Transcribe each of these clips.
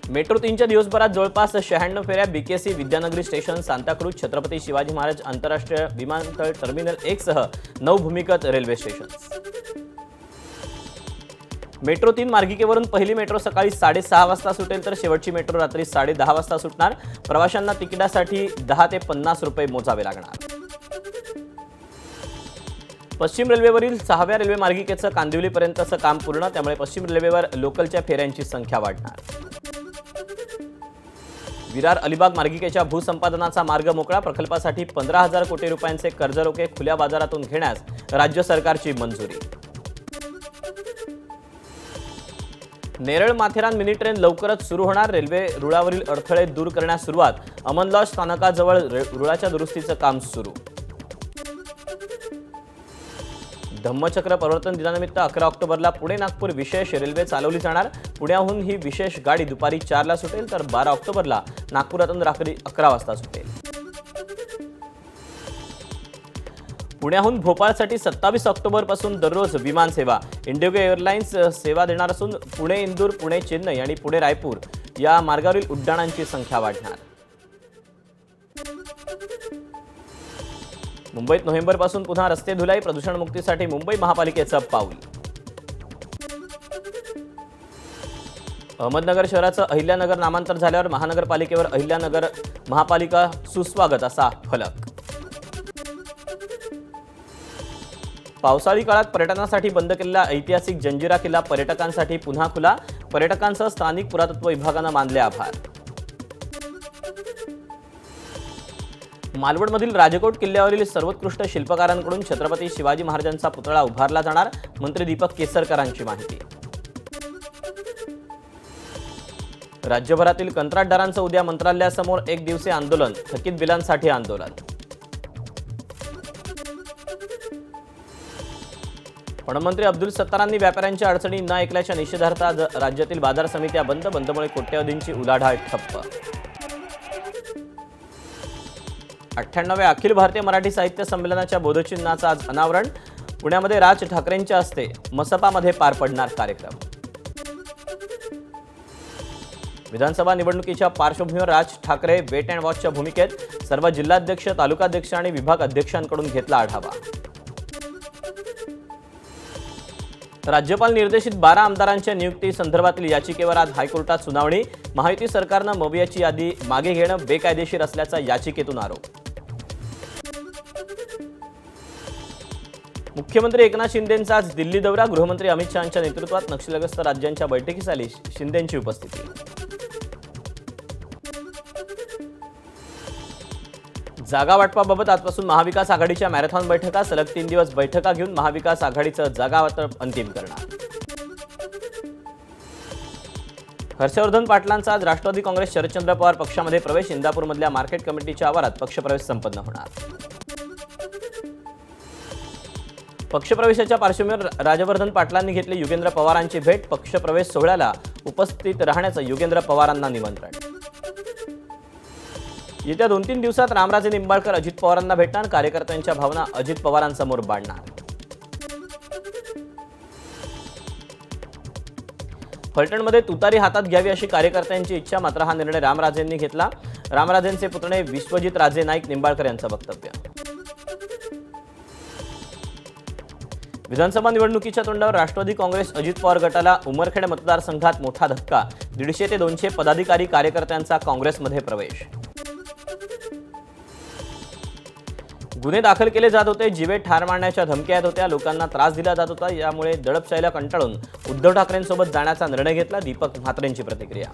Metro 3च्या दिवसभरात जवळपास 96 फेऱ्या बीकेसी, विद्यानगरी स्टेशन, सांताक्रूज, छत्रपती शिवाजी महाराज आंतरराष्ट्रीय विमानतळ टर्मिनल 1 सह 9 भूमिगत रेल्वे स्टेशन। मेट्रो 3 मार्गिकेवरून पहिली मेट्रो सकाळी 6:30 वाजता सुटेल तर शेवटची मेट्रो रात्री 10:30 वाजता सुटणार। प्रवाशांना तिकिटासाठी 10 ते 50 रुपये मोजावे लागणार। पश्चिम रेल्वेवरील 6व्या रेल्वे मार्गिकेचं कांदिवलीपर्यंतचं काम पूर्ण, त्यामुळे पश्चिम रेल्वेवर लोकलच्या फेऱ्यांची संख्या वाढणार। विरार अलिबाग मार्गिकेच्या भूसंपादनाचा मार्ग मोकळा, प्रकल्पासाठी 15,000 कोटी रुपयांचे कर्जरोखे खुल्या बाजारातून घेण्यास राज्य सरकारची मंजुरी। नेरळ माथेरान मिनी ट्रेन लवकरच सुरू होणार, रेल्वे रुळावरील अडथळे दूर करण्यास सुरुवात, अमनलॉज स्थानकाजवळ रुळाच्या दुरुस्तीचं काम सुरू। धम्मचक्र परिवर्तन दिनानिमित्त 11 ऑक्टोबरला पुणे नागपूर विशेष रेल्वे चालवली जाणार। पुण्याहून ही विशेष गाडी दुपारी 4ला सुटेल तर 12 ऑक्टोबरला नागपुरातून रात्री 11 वाजता सुटेल। पुण्याहून भोपाळसाठी 27 ऑक्टोबरपासून दररोज विमान सेवा, इंडिगो एअरलाइन्स सेवा देणार असून पुणे इंदूर, पुणे चेन्नई आणि पुणे रायपूर या मार्गावरील उड्डाणांची संख्या वाढणार। मुंबईत नोव्हेंबरपासून पुन्हा रस्ते धुलाई, प्रदूषण मुक्तीसाठी मुंबई महापालिकेचं पाऊल। अहमदनगर शहराचं अहिल्यानगर नामांतर झाल्यावर महानगरपालिकेवर अहिल्यानगर महापालिका सुस्वागत असा फलक। पावसाळी काळात पर्यटनासाठी बंद केलेला ऐतिहासिक जंजिरा किल्ला पर्यटकांसाठी पुन्हा खुला, पर्यटकांसह स्थानिक पुरातत्व विभागानं मानले आभार। मालवणमधील राजकोट किल्ल्यावरील सर्वोत्कृष्ट शिल्पकारांकडून छत्रपती शिवाजी महाराजांचा पुतळा उभारला जाणार, मंत्री दीपक केसरकरांची माहिती। राज्यभरातील कंत्राटदारांचं उद्या मंत्रालयासमोर 1 दिवसीय आंदोलन, थकीत बिलांसाठी आंदोलन। वनमंत्री अब्दुल सत्तारांनी व्यापाऱ्यांच्या अडचणी न ऐकल्याच्या निषेधार्थ राज्यातील बाजार समित्या बंद, बंदमुळे कोट्यवधींची उलाढाल ठप्प। 98व्या अखिल भारतीय मराठी साहित्य संमेलनाच्या बोधचिन्हाचं आज अनावरण, पुण्यामध्ये राज ठाकरेंच्या हस्ते मसपामध्ये पार पडणार कार्यक्रम। विधानसभा निवडणुकीच्या पार्श्वभूमीवर राज ठाकरे वेट अँड वॉचच्या भूमिकेत, सर्व जिल्हाध्यक्ष, तालुकाध्यक्ष आणि विभाग अध्यक्षांकडून घेतला आढावा। राज्यपाल निर्देशित 12 आमदारांच्या नियुक्ती संदर्भातील याचिकेवर आज हायकोर्टात सुनावणी, महायुती सरकारनं मवियाची यादी मागे घेणं बेकायदेशीर असल्याचा याचिकेतून आरोप। मुख्यमंत्री एकनाथ शिंदेंचा आज दिल्ली दौरा, गृहमंत्री अमित शहांच्या नेतृत्वात नक्षलग्रस्त राज्यांच्या बैठकीस झाली शिंदेंची उपस्थिती। जागा वाटपाबाबत आजपासून महाविकास आघाडीच्या मॅरेथॉन बैठका, सलग 3 दिवस बैठका घेऊन महाविकास आघाडीचं जागा वाटप अंतिम करणार। हर्षवर्धन पाटलांचा आज राष्ट्रवादी काँग्रेस शरदचंद्र पवार पक्षामध्ये प्रवेश, इंदापूरमधल्या मार्केट कमिटीच्या आवारात पक्षप्रवेश संपन्न होणार। पक्षप्रवेशाच्या पार्श्वभूमीवर राजवर्धन पाटलांनी घेतले युगेंद्र पवारांची भेट, पक्षप्रवेश सोहळ्याला उपस्थित राहण्याचं युगेंद्र पवारांना निमंत्रण। येत्या 2-3 दिवसात रामराजे निंबाळकर अजित पवारांना भेटणार, कार्यकर्त्यांच्या भावना अजित पवारांसमोर मांडणार। फलटणमध्ये तुतारी हातात घ्यावी अशी कार्यकर्त्यांची इच्छा, मात्र हा निर्णय रामराजेंनी घेतला। रामराजेंचे पुतणे विश्वजित राजे नाईक निंबाळकर यांचं वक्तव्य। विधानसभा निवडणुकीच्या तोंडावर राष्ट्रवादी काँग्रेस अजित पवार गटाला उमरखेड मतदारसंघात मोठा धक्का, 150 ते 200 पदाधिकारी कार्यकर्त्यांचा काँग्रेसमध्ये प्रवेश। गुन्हे दाखल केले जात होते, जीवे ठार मारण्याच्या धमक्या येत होत्या, लोकांना त्रास दिला जात होता, यामुळे दडपशाहीला कंटाळून उद्धव ठाकरेंसोबत जाण्याचा निर्णय घेतला, दीपक म्हात्रेंची प्रतिक्रिया।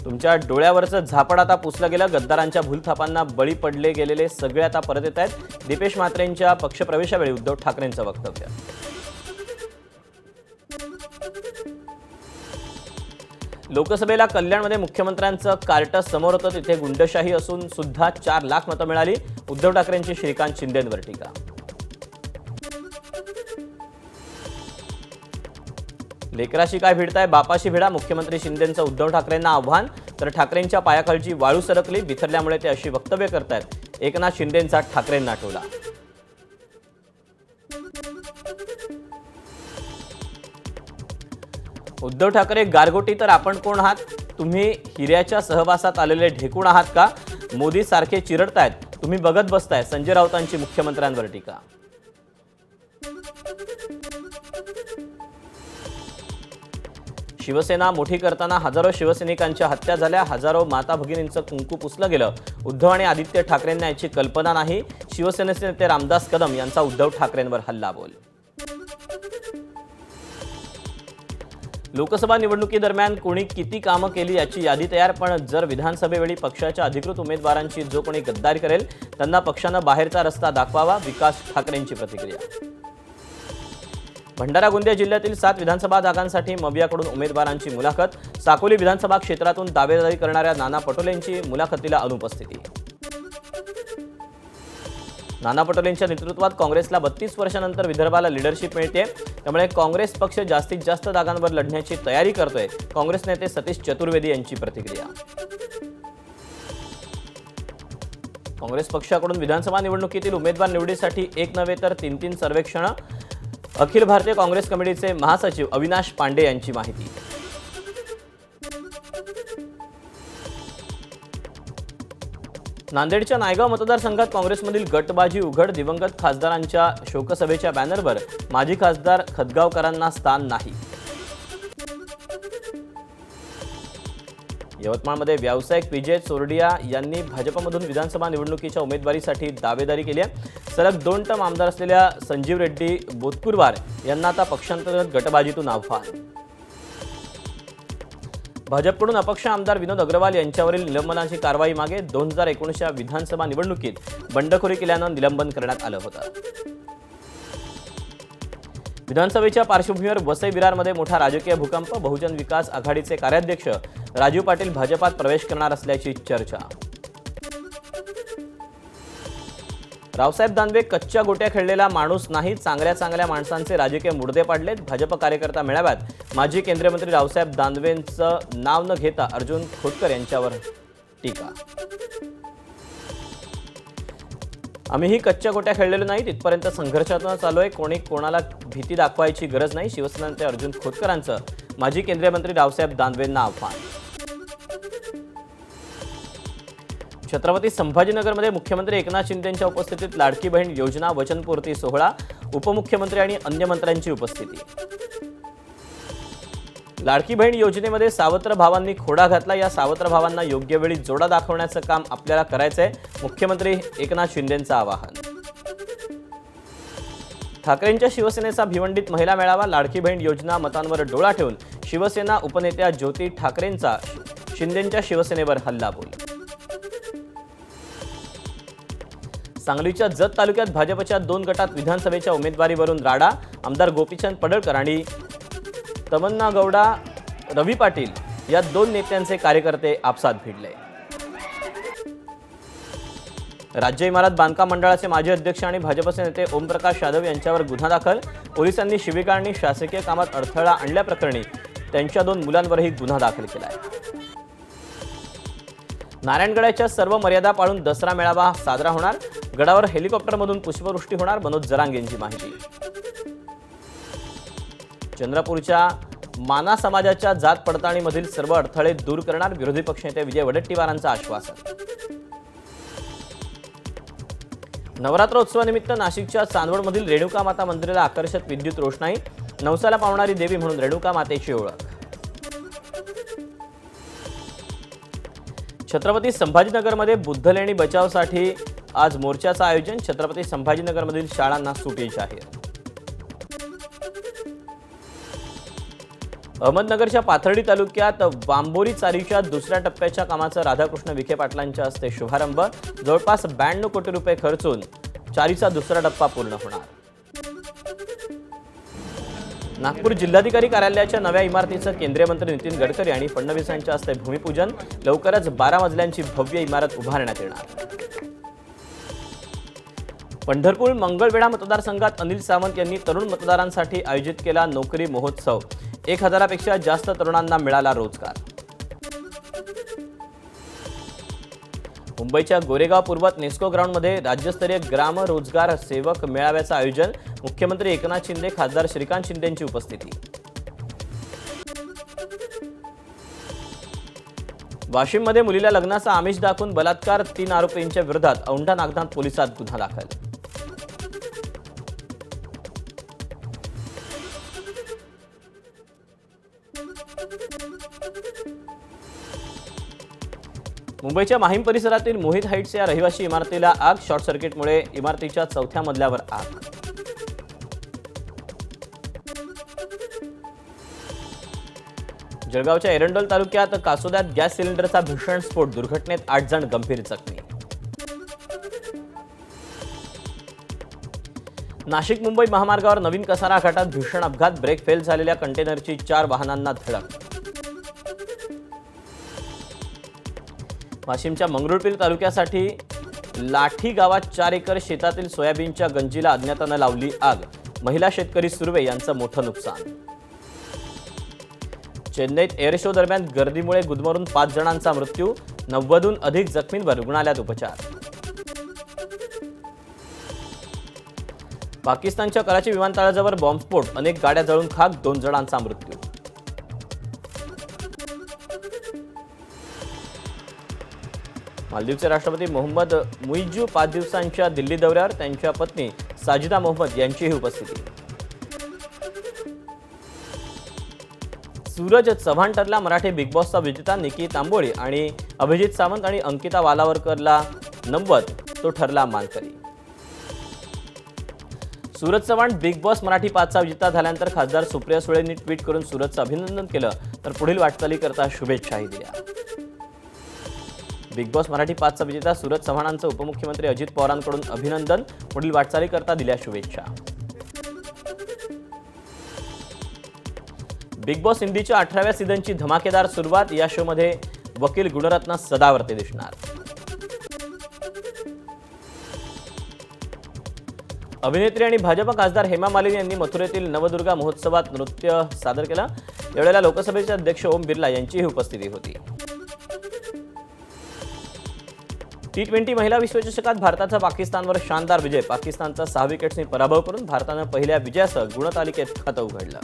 तुमच्या डोळ्यावरचं झापड आता पुसलं गेलं, गद्दारांच्या भूलथापांना बळी पडले गेलेले सगळे आता परत येत आहेत, दीपेश म्हात्रेंच्या पक्षप्रवेशावेळी उद्धव ठाकरेंचं वक्तव्य। लोकसभेला कल्याणमध्ये मुख्यमंत्र्यांचं कार्ट समोर होतं, तिथे गुंडशाही असून सुद्धा 4 लाख मतं मिळाली, उद्धव ठाकरेंची श्रीकांत शिंदेंवर टीका। लेकराशी काय भिडताय, बापाशी भिडा, मुख्यमंत्री शिंदेंचं उद्धव ठाकरेंना आव्हान, तर ठाकरेंच्या पायाखालची वाळू सरकली, बिथरल्यामुळे ते अशी वक्तव्य करतायत, एकनाथ शिंदेंचा ठाकरेंना टोला। उद्धव ठाकरे गारगोटी तर आपण कोण आहात? तुम्ही हिऱ्याच्या सहवासात आलेले ढेकूण आहात का? मोदी सारखे चिरडतायत, तुम्ही बघत बसताय. संजय राऊतांची मुख्यमंत्र्यांवर टीका. शिवसेना मोठी करताना हजारो शिवसैनिकांच्या हत्या झाल्या, हजारो माता भगिनींचं कुंकू पुसलं गेलं. उद्धव आणि आदित्य ठाकरेंना याची कल्पना नाही. शिवसेनेचे नेते रामदास कदम यांचा उद्धव ठाकरेंवर हल्लाबोल. लोकसभा निवडणुकीदरम्यान कोणी किती कामं केली याची यादी तयार, पण जर विधानसभेवेळी पक्षाच्या अधिकृत उमेदवारांची जो कोणी गद्दारी करेल त्यांना पक्षानं बाहेरचा रस्ता दाखवावा. विकास ठाकरेंची प्रतिक्रिया. भंडारा गोंदिया जिल्ह्यातील 7 विधानसभा जागांसाठी मवियाकडून उमेदवारांची मुलाखत. साकोली विधानसभा क्षेत्रातून दावेदारी करणाऱ्या नाना पटोलेंची मुलाखतीला अनुपस्थिती. नाना पटोलेंच्या नेतृत्वात काँग्रेसला 32 वर्षांनंतर विदर्भाला लीडरशिप मिळते, त्यामुळे काँग्रेस पक्ष जास्तीत जास्त जागांवर लढण्याची तयारी करतोय. काँग्रेस नेते सतीश चतुर्वेदी यांची प्रतिक्रिया. काँग्रेस पक्षाकडून विधानसभा निवडणुकीतील उमेदवार निवडीसाठी एक नव्हे तर 3 सर्वेक्षण. अखिल भारतीय काँग्रेस कमिटीचे महासचिव अविनाश पांडे यांची माहिती. नांदेडच्या नायगाव मतदारसंघात काँग्रेसमधील गटबाजी उघड. दिवंगत खासदारांच्या शोकसभेच्या बॅनरवर माजी खासदार खदगावकरांना स्थान नाही. यवतमाळमध्ये व्यावसायिक विजय चोरडिया यांनी भाजपमधून विधानसभा निवडणुकीच्या उमेदवारीसाठी दावेदारी केली आहे. सलग 2 टर्म आमदार असलेल्या संजीव रेड्डी बोतकुरवार यांना आता पक्षांतर्गत गटबाजीतून आव्हान. भाजपकडून अपक्ष आमदार विनोद अग्रवाल यांच्यावरील निलंबनाची कारवाई मागे. 2019च्या विधानसभा निवडणुकीत बंडखोरी केल्यानं निलंबन करण्यात आलं होतं. विधानसभेच्या पार्श्वभूमीवर वसई विरारमध्ये मोठा राजकीय भूकंप. बहुजन विकास आघाडीचे कार्याध्यक्ष राजीव पाटील भाजपात प्रवेश करणार असल्याची चर्चा. रावसाहेब दानवे कच्च्या गोट्या खेळलेला माणूस नाही, चांगल्या माणसांचे राजकीय मुडदे पाडलेत. भाजप कार्यकर्ता मेळाव्यात माजी केंद्रीय मंत्री रावसाहेब दानवेंचं नाव न घेता अर्जुन खोतकर यांच्यावर टीका. आम्हीही कच्च्या गोट्या खेळलेलो नाही, तिथपर्यंत संघर्षातून चालूय. कोणी कोणाला भीती दाखवायची गरज नाही. शिवसेना नेते अर्जुन खोतकरांचं माजी केंद्रीय मंत्री रावसाहेब दानवेंना आव्हान. छत्रपती संभाजीनगरमध्ये मुख्यमंत्री एकनाथ शिंदेंच्या उपस्थितीत लाडकी बहीण योजना वचनपूर्ती सोहळा. उपमुख्यमंत्री आणि अन्य मंत्र्यांची उपस्थिती. लाडकी बहीण योजनेमध्ये सावत्र भावांनी खोडा घातला. या सावत्र भावांना योग्य वेळी जोडा दाखवण्याचं काम आपल्याला करायचंय. मुख्यमंत्री एकनाथ शिंदेंचं आवाहन. ठाकरेंच्या शिवसेनेचा भिवंडीत महिला मेळावा. लाडकी बहीण योजना मतांवर डोळा ठेवून शिवसेना उपनेत्या ज्योती ठाकरेंचा शिंदेंच्या शिवसेनेवर हल्लाबोल. सांगलीच्या जत तालुक्यात भाजपच्या 2 गटात विधानसभेच्या उमेदवारीवरून राडा. आमदार गोपीचंद पडळकर आणि तमन्ना गौडा रवी पाटील या 2 नेत्यांचे कार्यकर्ते आपसात भिडले. राज्य इमारत बांधकाम मंडळाचे माजी अध्यक्ष आणि भाजपचे नेते ओमप्रकाश यादव यांच्यावर गुन्हा दाखल. पोलिसांनी शिवीगाळ आणि शासकीय कामात अडथळा आणल्याप्रकरणी त्यांच्या 2 मुलांवरही गुन्हा दाखल केला आहे. नारायणगडाच्या सर्व मर्यादा पाळून दसरा मेळावा साजरा होणार. गडावर हेलिकॉप्टरमधून पुष्पवृष्टी होणार. मनोज जरांगेंची माहिती. चंद्रपूरच्या माना समाजाच्या जात पडताळणीमधील सर्व अडथळे दूर करणार. विरोधी पक्षनेते विजय वडेट्टीवारांचं आश्वासन. नवरात्रोत्सवानिमित्त नाशिकच्या चांदवडमधील रेणुका माता मंदिराला आकर्षक विद्युत रोषणाई. नवसाला पावणारी देवी म्हणून रेणुका मातेची ओळख. छत्रपती संभाजीनगरमध्ये बुद्धलेणी बचावसाठी आज मोर्चाचं आयोजन. छत्रपती संभाजीनगरमधील शाळांना सुटी जाहीर. अहमदनगरच्या पाथर्डी तालुक्यात बांबोरी चारीच्या 2ऱ्या टप्प्याच्या कामाचा राधाकृष्ण विखे पाटलांच्या हस्ते शुभारंभ. जवळपास 92 कोटी रुपये खर्चून चारीचा 2रा टप्पा पूर्ण होणार. नागपूर जिल्हाधिकारी कार्यालयाच्या नव्या इमारतीचं केंद्रीय मंत्री नितीन गडकरी आणि फडणवीसांच्या हस्ते भूमिपूजन. लवकरच 12 मजल्यांची भव्य इमारत उभारण्यात येणार. पंढरपूर मंगळवेढा मतदारसंघात अनिल सावंत यांनी तरुण मतदारांसाठी आयोजित केला नोकरी महोत्सव. 1000पेक्षा जास्त तरुणांना मिळाला रोजगार. मुंबईच्या गोरेगाव पूर्वात नेस्को ग्राउंडमध्ये राज्यस्तरीय ग्राम रोजगार सेवक मेळाव्याचं आयोजन. मुख्यमंत्री एकनाथ शिंदे, खासदार श्रीकांत शिंदेंची उपस्थिती. वाशिममध्ये मुलीला लग्नाचा आमिष दाखवून बलात्कार, 3 आरोपींच्या विरोधात औंढा नागनाथ पोलिसात गुन्हा दाखल. मुंबईच्या माहीम परिसरातील मोहित हाईट्स या रहिवासी इमारतीला आग. शॉर्ट सर्किटमुळे इमारतीच्या 4थ्या मजल्यावर आग. जळगावच्या एरंडोल तालुक्यात कासोद्यात गॅस सिलेंडरचा भीषण स्फोट. दुर्घटनेत 8 जण गंभीर जखमी. नाशिक मुंबई महामार्गावर नवीन कसारा घाटात भीषण अपघात. ब्रेक फेल झालेल्या कंटेनरची 4 वाहनांना धडक. वाशिमच्या मंगरुळपीर तालुक्यासाठी लाठी गावात 4 एकर शेतातील सोयाबीनच्या गंजीला अज्ञातानं लावली आग. महिला शेतकरी सुर्वे यांचं मोठं नुकसान. चेन्नईत एअर शो दरम्यान गर्दीमुळे गुदमरून 5 जणांचा मृत्यू. 90हून अधिक जखमींवर रुग्णालयात उपचार. पाकिस्तानच्या कराची विमानतळाजवळ बॉम्बस्फोट. अनेक गाड्या जळून खाक. 2 जणांचा मृत्यू. मालदीवचे राष्ट्रपती मोहम्मद मुइज्जू 5 दिवसांच्या दिल्ली दौऱ्यावर. त्यांच्या पत्नी साजिदा मोहम्मद यांचीही उपस्थिती. सूरज चव्हाण ठरला मराठी बिग बॉसचा विजेता. निकी तांबोळी आणि अभिजित सावंत आणि अंकिता वालावरकरला 90, तो ठरला मानकरी. सूरज चव्हाण बिग बॉस मराठी 5चा विजेता झाल्यानंतर खासदार सुप्रिया सुळेंनी ट्विट करून सूरजचं अभिनंदन केलं, तर पुढील वाटचालीकरता शुभेच्छाही दिल्या. बिग बॉस मराठी 5चा विजेता सूरज चव्हाणांचं उपमुख्यमंत्री अजित पवारांकडून अभिनंदन. पुढील वाटचालीकरता दिल्या शुभेच्छा. बिग बॉस हिंदीच्या 18व्या सीझनची धमाकेदार सुरुवात. या शोमध्ये वकील गुणरत्न सदावर्ते दिसणार. अभिनेत्री आणि भाजप खासदार हेमा मालिनी यांनी मथुरेतील नवदुर्गा महोत्सवात नृत्य सादर केलं. यावेळेला लोकसभेचे अध्यक्ष ओम बिर्ला यांचीही उपस्थिती होती. T20 महिला विश्वचषकात भारताचा पाकिस्तानवर शानदार विजय. पाकिस्तानचा 6 विकेट्सनी पराभव करून भारतानं पहिल्या विजयासह गुणतालिकेत खातं उघडलं.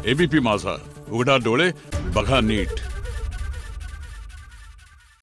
एबीपी माझा, उघडा डोळे बघा नीट.